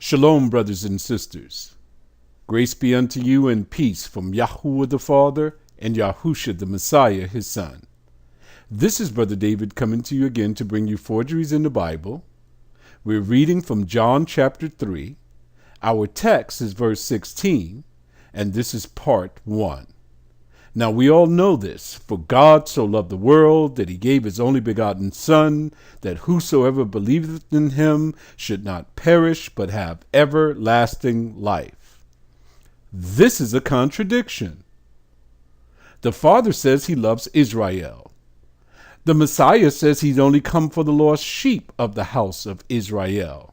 Shalom, brothers and sisters. Grace be unto you and peace from YAHUAH the Father and YAHUSHA the Messiah, his Son. This is Brother David coming to you again to bring you Forgeries in the Bible. We're reading from John chapter 3. Our text is verse 16, and this is part 1. Now we all know this, for God so loved the world that he gave his only begotten Son, that whosoever believeth in him should not perish, but have everlasting life. This is a contradiction. The Father says he loves Israel. The Messiah says he's only come for the lost sheep of the house of Israel.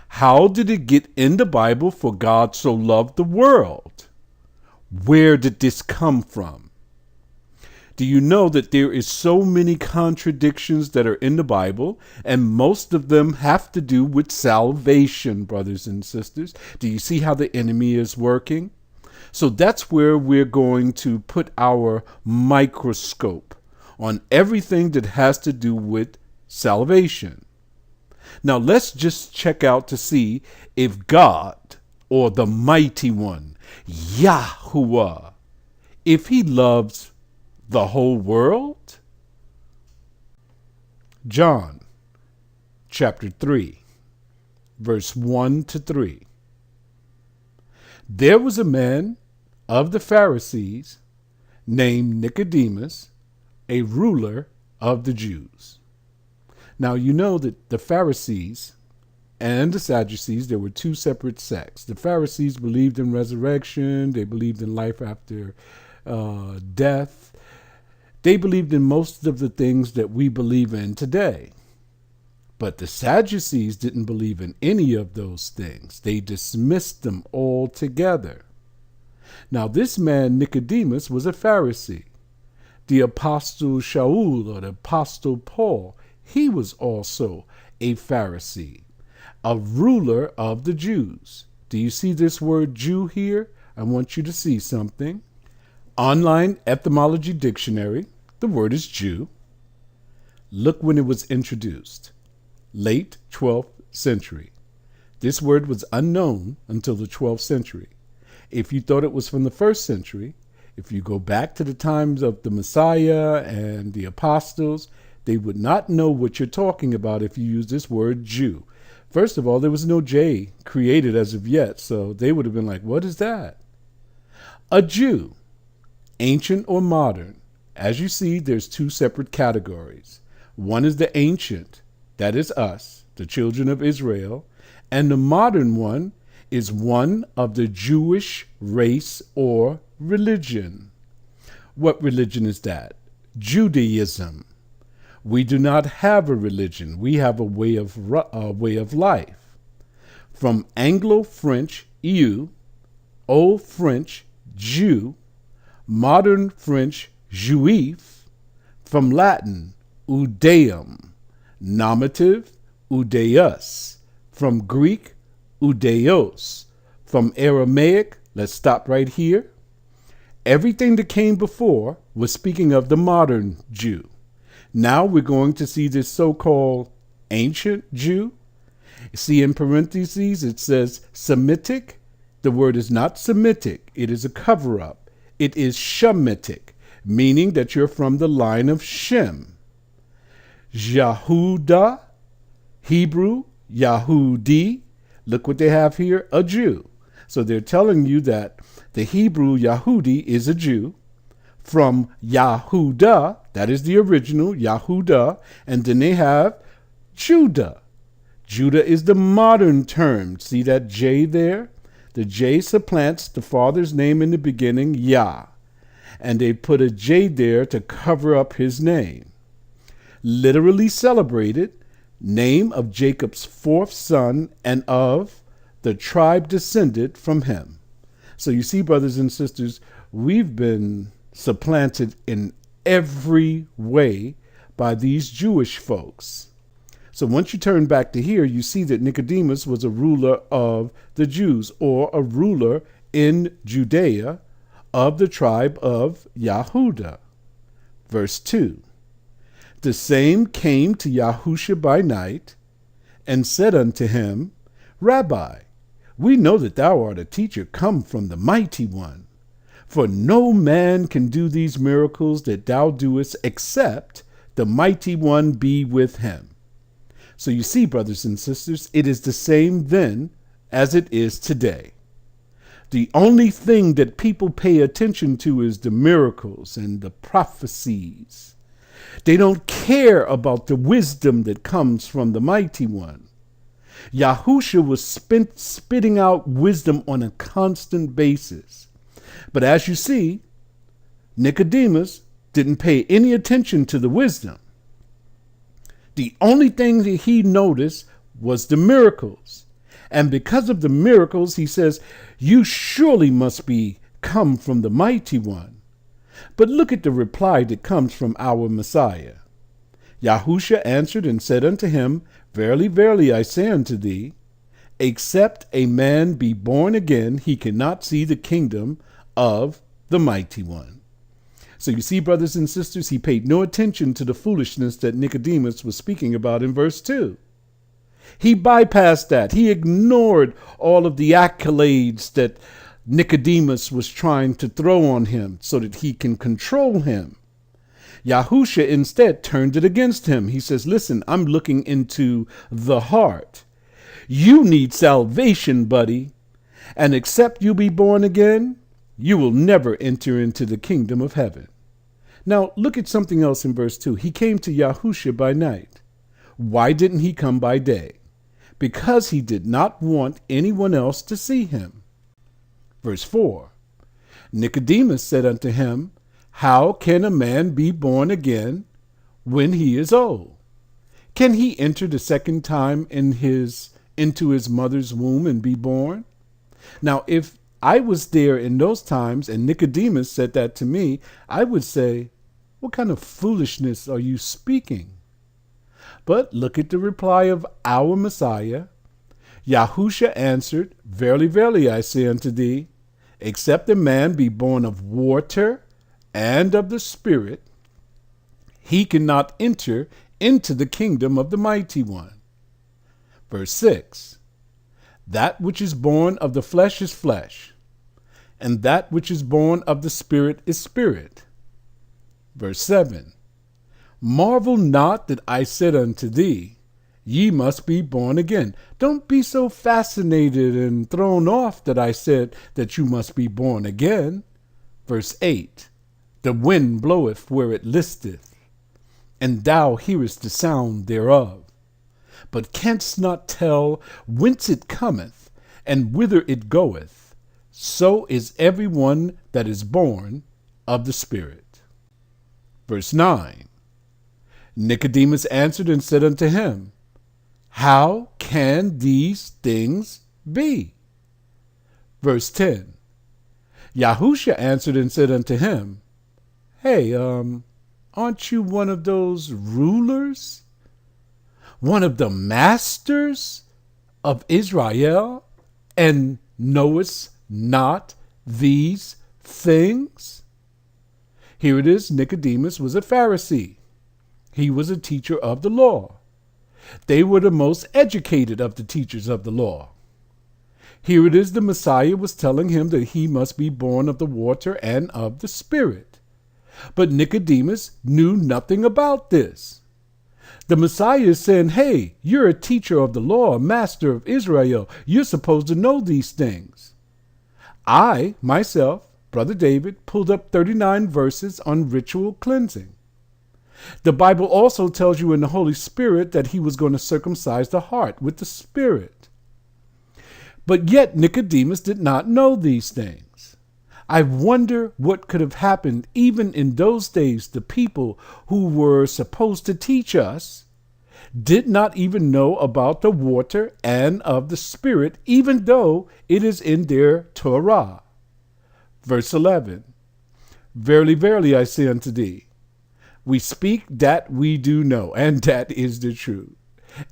How did it get in the Bible for God so loved the world? Where did this come from? Do you know that there is so many contradictions that are in the Bible, and most of them have to do with salvation, brothers and sisters? Do you see how the enemy is working? So that's where we're going to put our microscope on everything that has to do with salvation. Now let's just check out to see if God, or the Mighty One, YAHUAH, if he loves the whole world. John chapter 3, verse 1 to 3. There was a man of the Pharisees named Nicodemus, a ruler of the Jews. Now you know that the Pharisees and the Sadducees, there were two separate sects. The Pharisees believed in resurrection. They believed in life after death. They believed in most of the things that we believe in today. But the Sadducees didn't believe in any of those things. They dismissed them altogether. Now this man Nicodemus was a Pharisee. The Apostle Shaul, or the Apostle Paul, he was also a Pharisee, a ruler of the Jews. Do you see this word Jew here? I want you to see something. Online Etymology Dictionary, the word is Jew. Look when it was introduced. Late 12th century. This word was unknown until the 12th century. If you thought it was from the 1st century, if you go back to the times of the Messiah and the apostles, they would not know what you're talking about if you use this word Jew. First of all, there was no J created as of yet, so they would have been like, what is that? A Jew, ancient or modern. As you see, there's two separate categories. One is the ancient, that is us, the children of Israel, and the modern one is one of the Jewish race or religion. What religion is that? Judaism. We do not have a religion. We have a way of life. From Anglo-French EU, Old French Jew, Modern French Juif, from Latin Udeum, nominative Udeus, from Greek Udeos, from Aramaic, let's stop right here. Everything that came before was speaking of the modern Jew. Now we're going to see this so-called ancient Jew. See in parentheses, it says Semitic. The word is not Semitic. It is a cover-up. It is Shemitic, meaning that you're from the line of Shem. Yahudah, Hebrew, Yahudi. Look what they have here, a Jew. So they're telling you that the Hebrew Yahudi is a Jew. From Yahudah, that is the original, Yahudah, and then they have Judah. Judah is the modern term. See that J there? The J supplants the father's name in the beginning, Yah, and they put a J there to cover up his name. Literally celebrated, name of Jacob's fourth son and of the tribe descended from him. So you see, brothers and sisters, we've been supplanted in every way by these Jewish folks. So once you turn back to here, you see that Nicodemus was a ruler of the Jews, or a ruler in Judea of the tribe of Yahudah. Verse 2. The same came to Yahusha by night and said unto him, Rabbi, we know that thou art a teacher come from the Mighty One. For no man can do these miracles that thou doest except the Mighty One be with him. So you see, brothers and sisters, it is the same then as it is today. The only thing that people pay attention to is the miracles and the prophecies. They don't care about the wisdom that comes from the Mighty One. Yahushua was spitting out wisdom on a constant basis. But as you see, Nicodemus didn't pay any attention to the wisdom. The only thing that he noticed was the miracles. And because of the miracles, he says, you surely must be come from the Mighty One. But look at the reply that comes from our Messiah. Yahushua answered and said unto him, Verily, verily, I say unto thee, except a man be born again, he cannot see the kingdom of the Mighty One. So you see, brothers and sisters, he paid no attention to the foolishness that Nicodemus was speaking about in verse 2. He bypassed that. He ignored all of the accolades that Nicodemus was trying to throw on him so that he can control him. Yahushua instead turned it against him. He says, listen, I'm looking into the heart. You need salvation, buddy. And except you be born again, you will never enter into the kingdom of heaven. Now, look at something else in verse 2. He came to Yahushua by night. Why didn't he come by day? Because he did not want anyone else to see him. Verse 4. Nicodemus said unto him, How can a man be born again when he is old? Can he enter the second time into his mother's womb and be born? Now, if I was there in those times and Nicodemus said that to me, I would say, what kind of foolishness are you speaking? But look at the reply of our Messiah. Yahushua answered, Verily, verily, I say unto thee, except a man be born of water and of the Spirit, he cannot enter into the kingdom of the Mighty One. Verse 6. That which is born of the flesh is flesh, and that which is born of the Spirit is spirit. Verse 7. Marvel not that I said unto thee, ye must be born again. Don't be so fascinated and thrown off that I said that you must be born again. Verse 8. The wind bloweth where it listeth, and thou hearest the sound thereof, but canst not tell whence it cometh and whither it goeth. So is every one that is born of the Spirit. Verse 9. Nicodemus answered and said unto him, How can these things be? Verse 10. Yahushua answered and said unto him, Hey, aren't you one of those rulers? One of the masters of Israel, and knowest not these things? Here it is, Nicodemus was a Pharisee. He was a teacher of the law. They were the most educated of the teachers of the law. Here it is, the Messiah was telling him that he must be born of the water and of the Spirit. But Nicodemus knew nothing about this. The Messiah is saying, hey, you're a teacher of the law, a master of Israel. You're supposed to know these things. I, myself, Brother David, pulled up 39 verses on ritual cleansing. The Bible also tells you in the Holy Spirit that he was going to circumcise the heart with the Spirit. But yet Nicodemus did not know these things. I wonder what could have happened even in those days. The people who were supposed to teach us did not even know about the water and of the Spirit, even though it is in their Torah. Verse 11. Verily, verily, I say unto thee, we speak that we do know, and that is the truth,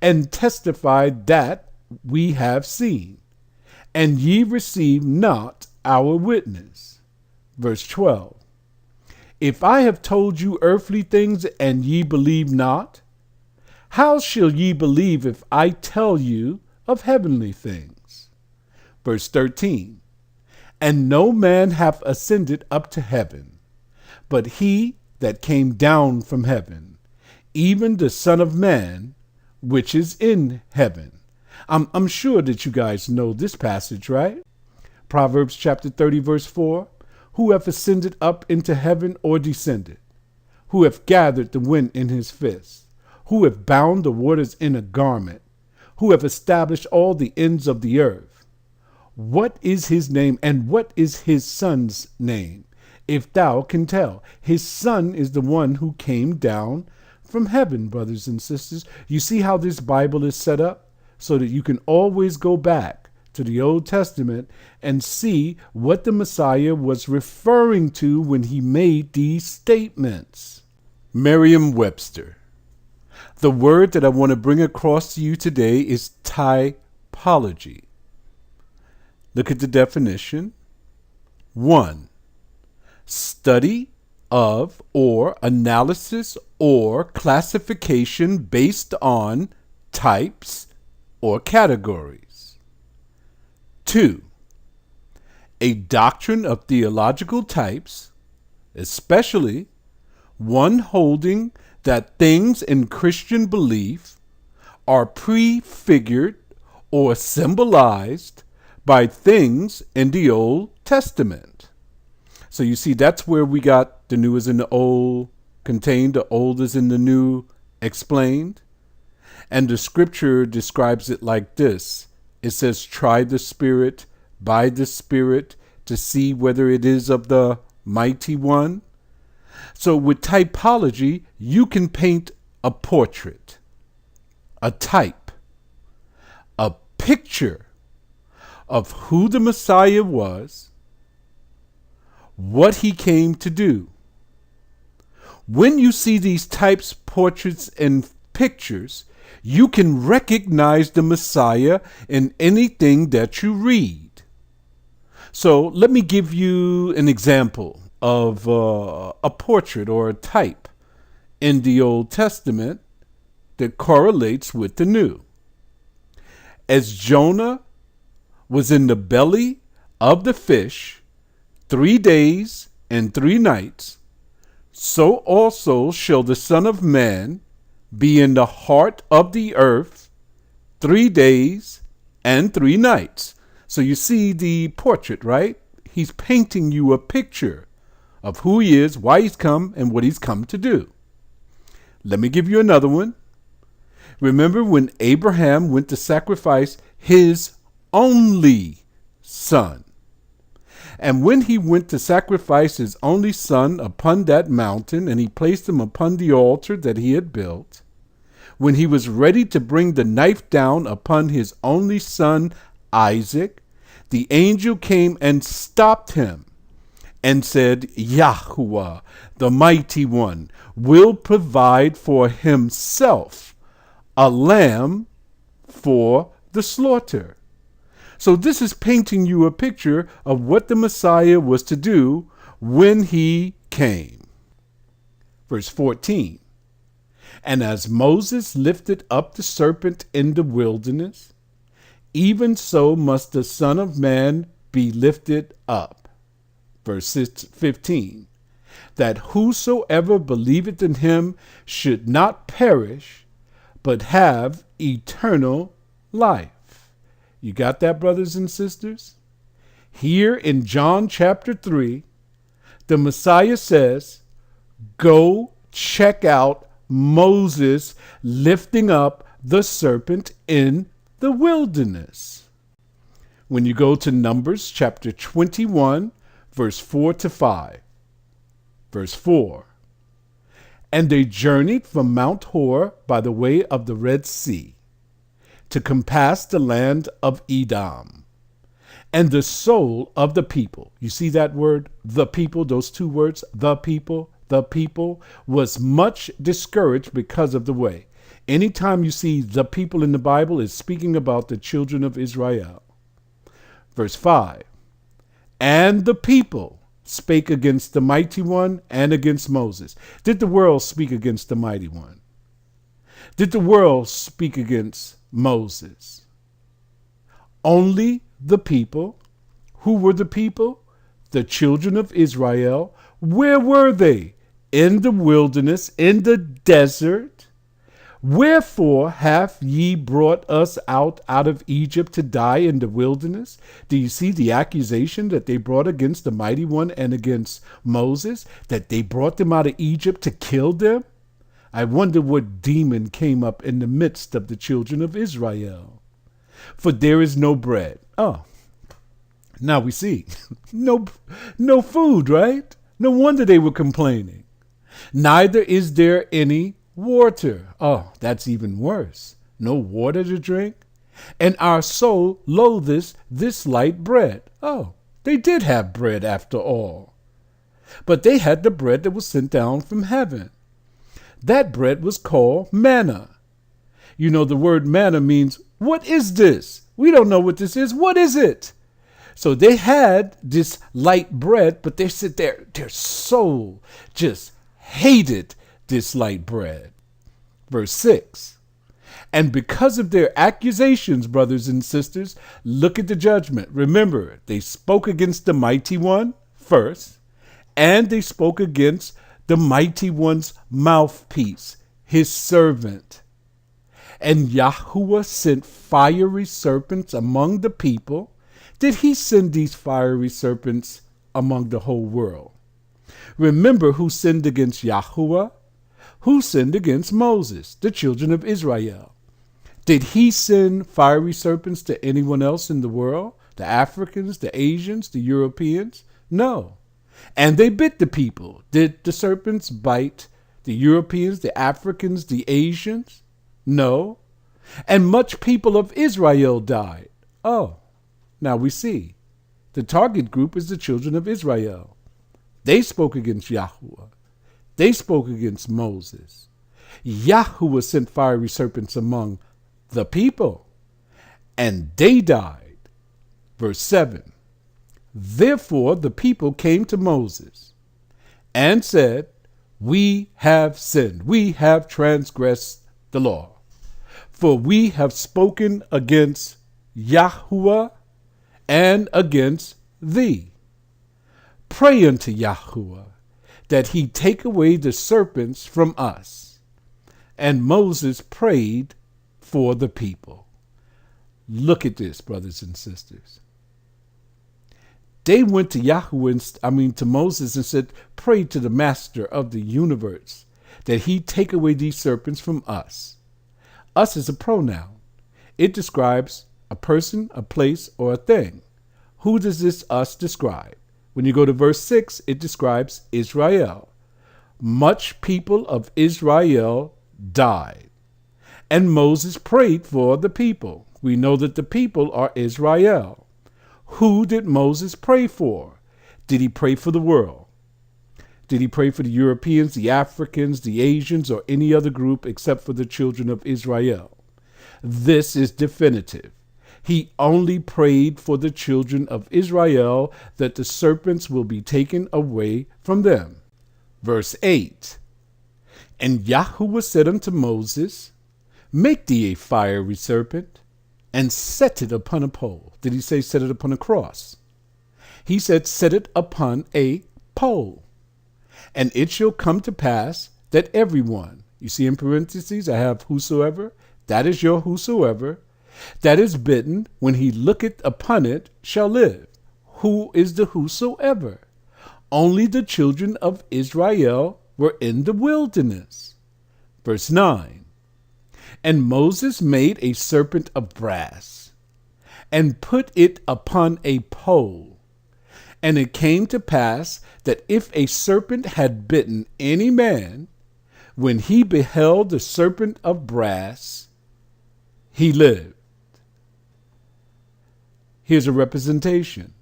and testify that we have seen, and ye receive not our witness. Verse 12. If I have told you earthly things, and ye believe not, how shall ye believe if I tell you of heavenly things. Verse 13, and no man hath ascended up to heaven, but he that came down from heaven, even the Son of Man, which is in heaven. I'm sure that you guys know this passage, right? Proverbs chapter 30, verse 4. Who hath ascended up into heaven or descended? Who hath gathered the wind in his fist? Who hath bound the waters in a garment? Who hath established all the ends of the earth? What is his name, and what is his son's name? If thou can tell. His son is the one who came down from heaven, brothers and sisters. You see how this Bible is set up? So that you can always go back to the Old Testament and see what the Messiah was referring to when he made these statements. Merriam Webster. The word that I want to bring across to you today is typology. Look at the definition. 1. Study of or analysis or classification based on types or categories. 2. A doctrine of theological types, especially one holding that things in Christian belief are prefigured or symbolized by things in the Old Testament. So you see, that's where we got the new is in the old contained, the old is in the new explained. And the scripture describes it like this. It says, try the spirit by the spirit to see whether it is of the mighty one. So with typology, you can paint a portrait, a type, a picture of who the Messiah was, what he came to do. When you see these types, portraits, and pictures, you can recognize the Messiah in anything that you read. So let me give you an example of a portrait or a type in the Old Testament that correlates with the New. As Jonah was in the belly of the fish 3 days and 3 nights, so also shall the Son of Man be in the heart of the earth 3 days and 3 nights. So you see the portrait, right? He's painting you a picture of who he is, why he's come, and what he's come to do. Let me give you another one. Remember when Abraham went to sacrifice his only son? And when he went to sacrifice his only son upon that mountain, and he placed him upon the altar that he had built, when he was ready to bring the knife down upon his only son, Isaac, the angel came and stopped him and said, YAHUAH, the Mighty One, will provide for himself a lamb for the slaughter. So this is painting you a picture of what the Messiah was to do when he came. Verse 14. And as Moses lifted up the serpent in the wilderness, even so must the Son of Man be lifted up. Verse 15. That whosoever believeth in him should not perish, but have eternal life. You got that, brothers and sisters? Here in John chapter 3, the Messiah says, go check out Moses lifting up the serpent in the wilderness. When you go to Numbers chapter 21, verse 4 to 5. Verse 4. And they journeyed from Mount Hor by the way of the Red Sea to compass the land of Edom. And the soul of the people, you see that word, the people, those two words, the people was much discouraged because of the way. Anytime you see the people in the Bible, it's speaking about the children of Israel. Verse 5. And the people spake against the Mighty One and against Moses. Did the world speak against the Mighty One? Did the world speak against Moses? Only the people. Who were the people? The children of Israel. Where were they? In the wilderness, in the desert. Wherefore have ye brought us out of Egypt to die in the wilderness? Do you see the accusation that they brought against the Mighty One and against Moses? That they brought them out of Egypt to kill them? I wonder what demon came up in the midst of the children of Israel. For there is no bread. Oh, now we see. No food, right? No wonder they were complaining. Neither is there any water. Oh, that's even worse. No water to drink. And our soul loatheth this light bread. Oh, they did have bread after all. But they had the bread that was sent down from heaven. That bread was called manna. You know, the word manna means, what is this? We don't know what this is. What is it? So they had this light bread, but they said their soul just hated this light bread. Verse 6. And because of their accusations, brothers and sisters, look at the judgment. Remember, they spoke against the Mighty One first, and they spoke against the Mighty One's mouthpiece, his servant. And Yahuwah sent fiery serpents among the people. Did he send these fiery serpents among the whole world? Remember who sinned against Yahuwah? Who sinned against Moses, the children of Israel? Did he send fiery serpents to anyone else in the world? The Africans, the Asians, the Europeans? No. And they bit the people. Did the serpents bite the Europeans, the Africans, the Asians? No. And much people of Israel died. Oh, now we see. The target group is the children of Israel. They spoke against Yahuwah. They spoke against Moses. Yahuwah sent fiery serpents among the people, and they died. Verse 7. Therefore the people came to Moses and said, we have sinned. We have transgressed the law. For we have spoken against Yahuwah and against thee. Pray unto Yahuwah that he take away the serpents from us. And Moses prayed for the people. Look at this, brothers and sisters. They went to to Moses and said, pray to the master of the universe that he take away these serpents from us. Us is a pronoun. It describes a person, a place, or a thing. Who does this us describe? When you go to verse 6, it describes Israel. Much people of Israel died. And Moses prayed for the people. We know that the people are Israel. Who did Moses pray for? Did he pray for the world? Did he pray for the Europeans, the Africans, the Asians, or any other group except for the children of Israel? This is definitive. He only prayed for the children of Israel that the serpents will be taken away from them. Verse 8. And Yahuwah said unto Moses, make thee a fiery serpent, and set it upon a pole. Did he say set it upon a cross? He said set it upon a pole. And it shall come to pass that everyone, you see in parentheses, I have whosoever, that is your whosoever, that is bitten, when he looketh upon it, shall live. Who is the whosoever? Only the children of Israel were in the wilderness. Verse 9. And Moses made a serpent of brass, and put it upon a pole. And it came to pass that if a serpent had bitten any man, when he beheld the serpent of brass, he lived. Here's a representation.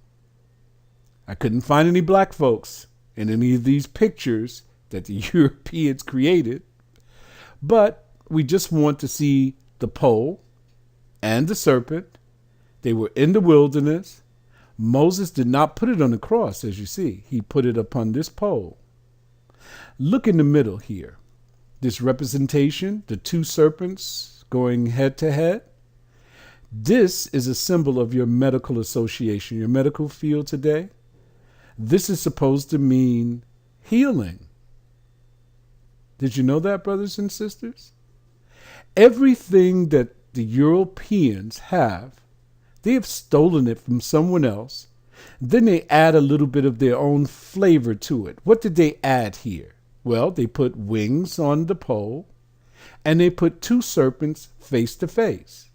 I couldn't find any black folks in any of these pictures that the Europeans created, but we just want to see the pole and the serpent. They were in the wilderness. Moses did not put it on the cross, as you see. He put it upon this pole. Look in the middle here. This representation, the two serpents going head to head. This is a symbol of your medical association, your medical field today. This is supposed to mean healing. Did you know that, brothers and sisters? Everything that the Europeans have, they have stolen it from someone else. Then they add a little bit of their own flavor to it. What did they add here? Well, they put wings on the pole, and they put two serpents face to face.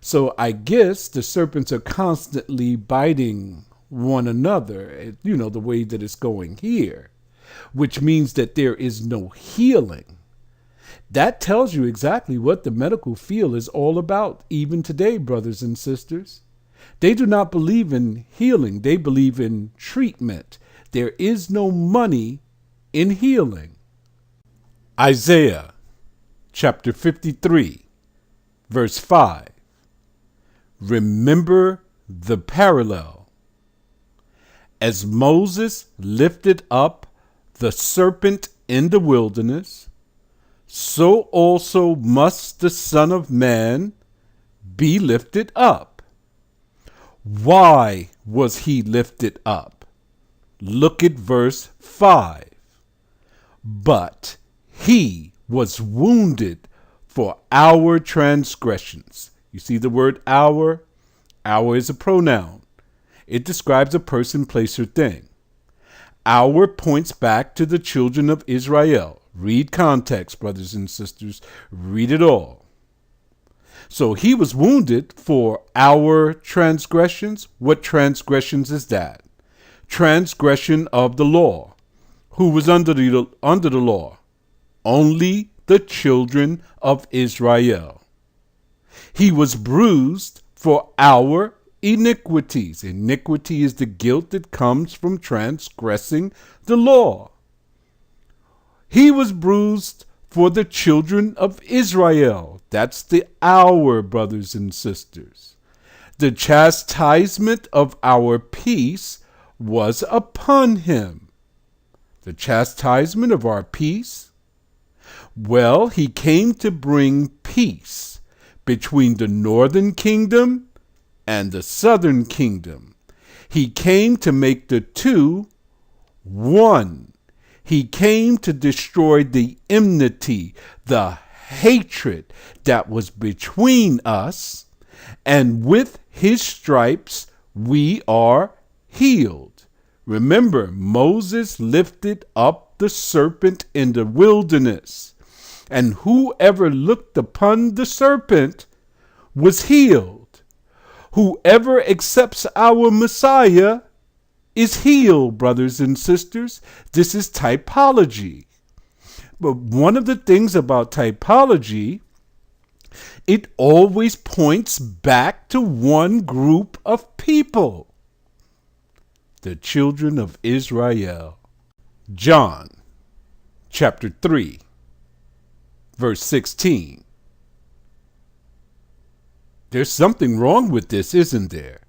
So I guess the serpents are constantly biting one another, the way that it's going here, which means that there is no healing. That tells you exactly what the medical field is all about, even today, brothers and sisters. They do not believe in healing. They believe in treatment. There is no money in healing. Isaiah chapter 53, verse 5. Remember the parallel. As Moses lifted up the serpent in the wilderness, so also must the Son of Man be lifted up. Why was he lifted up? Look at verse 5. But he was wounded for our transgressions. You see the word our? Our is a pronoun. It describes a person, place, or thing. Our points back to the children of Israel. Read context, brothers and sisters. Read it all. So he was wounded for our transgressions. What transgressions is that? Transgression of the law. Who was under the law? Only the children of Israel. He was bruised for our iniquities. Iniquity is the guilt that comes from transgressing the law. He was bruised for the children of Israel. That's the our, brothers and sisters. The chastisement of our peace was upon him. The chastisement of our peace? Well, he came to bring peace between the northern kingdom and the southern kingdom. He came to make the two one. He came to destroy the enmity, the hatred that was between us, and with his stripes we are healed. Remember, Moses lifted up the serpent in the wilderness, and whoever looked upon the serpent was healed. Whoever accepts our Messiah is healed, brothers and sisters. This is typology. But one of the things about typology, it always points back to one group of people. The children of Israel. John chapter 3, verse 16. There's something wrong with this, isn't there?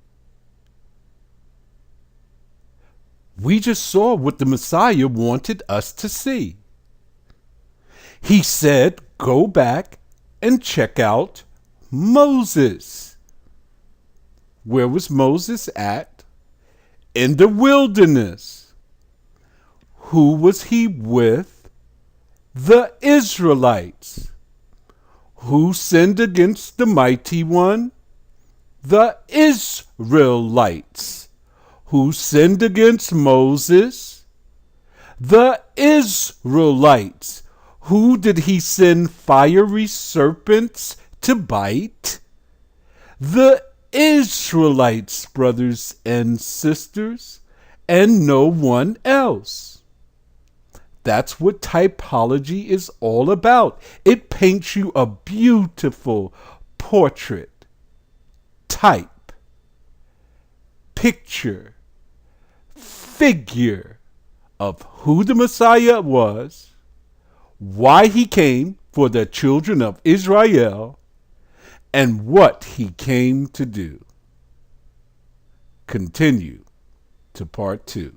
We just saw what the Messiah wanted us to see. He said, go back and check out Moses. Where was Moses at? In the wilderness. Who was he with? The Israelites. Who sinned against the Mighty One? The Israelites. Who sinned against Moses? The Israelites. Who did he send fiery serpents to bite? The Israelites, brothers and sisters, and no one else. That's what typology is all about. It paints you a beautiful portrait, type, picture, figure of who the Messiah was, why he came for the children of Israel, and what he came to do. Continue to part 2.